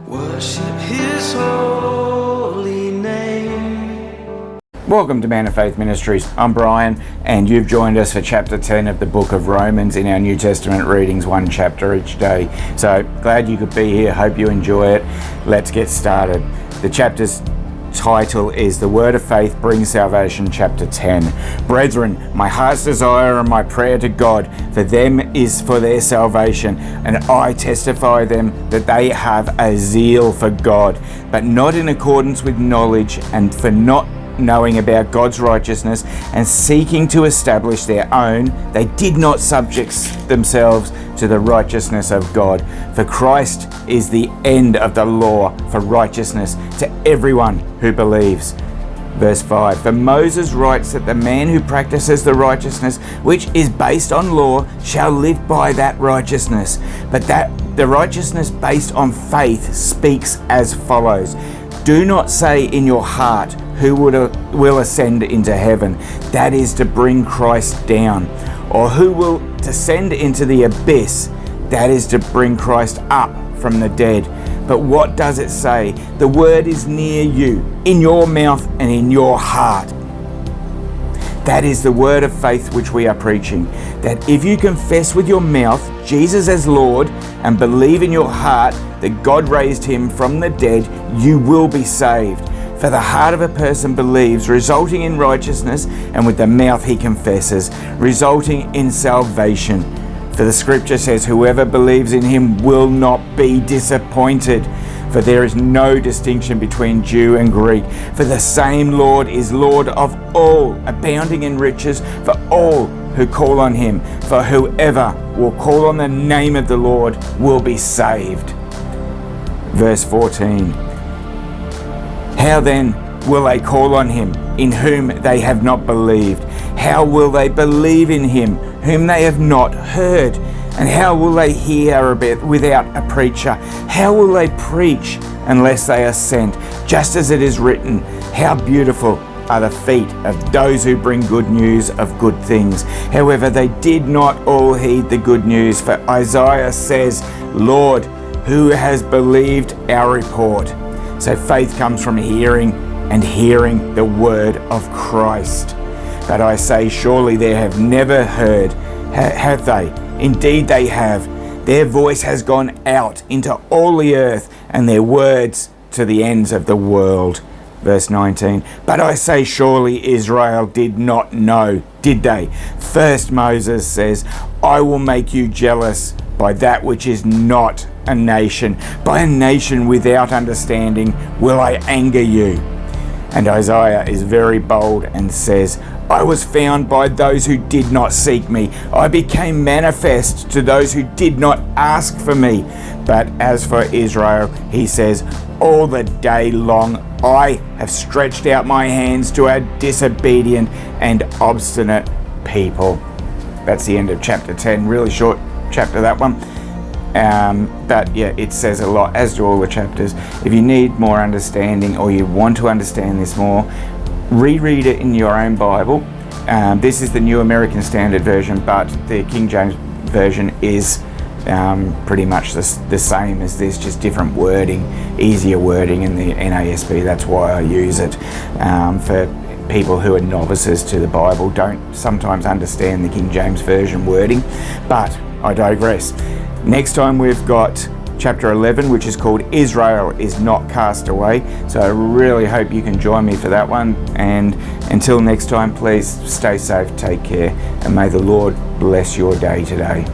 Worship His holy name. Welcome to Man of Faith Ministries. I'm Brian, and you've joined us for chapter 10 of the book of Romans in our New Testament readings, one chapter each day. So glad you could be here. Hope you enjoy it. Let's get started. The chapter's title is The Word of Faith Brings Salvation, chapter 10. Brethren, my heart's desire and my prayer to God for them is for their salvation, and I testify them that they have a zeal for God, but not in accordance with knowledge, and for not knowing about God's righteousness and seeking to establish their own, they did not subject themselves to the righteousness of God. For Christ is the end of the law for righteousness to everyone who believes. Verse 5, for Moses writes that the man who practices the righteousness which is based on law shall live by that righteousness. But that the righteousness based on faith speaks as follows. Do not say in your heart, who will ascend into heaven, that is to bring Christ down, or who will descend into the abyss, that is to bring Christ up from the dead. But what does it say? The word is near you, in your mouth and in your heart. That is the word of faith which we are preaching, that if you confess with your mouth Jesus as Lord and believe in your heart that God raised him from the dead, you will be saved. For the heart of a person believes, resulting in righteousness, and with the mouth he confesses, resulting in salvation. For the scripture says, whoever believes in him will not be disappointed. For there is no distinction between Jew and Greek. For the same Lord is Lord of all, abounding in riches for all who call on him. For whoever will call on the name of the Lord will be saved. Verse 14. How then will they call on him in whom they have not believed? How will they believe in him whom they have not heard? And how will they hear without a preacher? How will they preach unless they are sent? Just as it is written, how beautiful are the feet of those who bring good news of good things. However, they did not all heed the good news, for Isaiah says, Lord, who has believed our report? So faith comes from hearing, and hearing the word of Christ. But I say, surely they have never heard, have they? Indeed they have. Their voice has gone out into all the earth, and their words to the ends of the world. Verse 19, but I say, surely Israel did not know, did they? First Moses says, I will make you jealous by that which is not a nation. By a nation without understanding will I anger you. And Isaiah is very bold and says, I was found by those who did not seek me. I became manifest to those who did not ask for me. But as for Israel, he says, all the day long I have stretched out my hands to a disobedient and obstinate people. That's the end of chapter 10. Really short chapter, that one. But yeah, it says a lot, as do all the chapters. If you need more understanding, or you want to understand this more, reread it in your own Bible. This is the New American Standard Version, but the King James Version is pretty much the same as this, just different wording, easier wording in the NASB. That's why I use it. For people who are novices to the Bible, don't sometimes understand the King James Version wording, but I digress. Next time we've got chapter 11, which is called Israel is Not Cast Away. So I really hope you can join me for that one. And until next time, please stay safe, take care, and may the Lord bless your day today.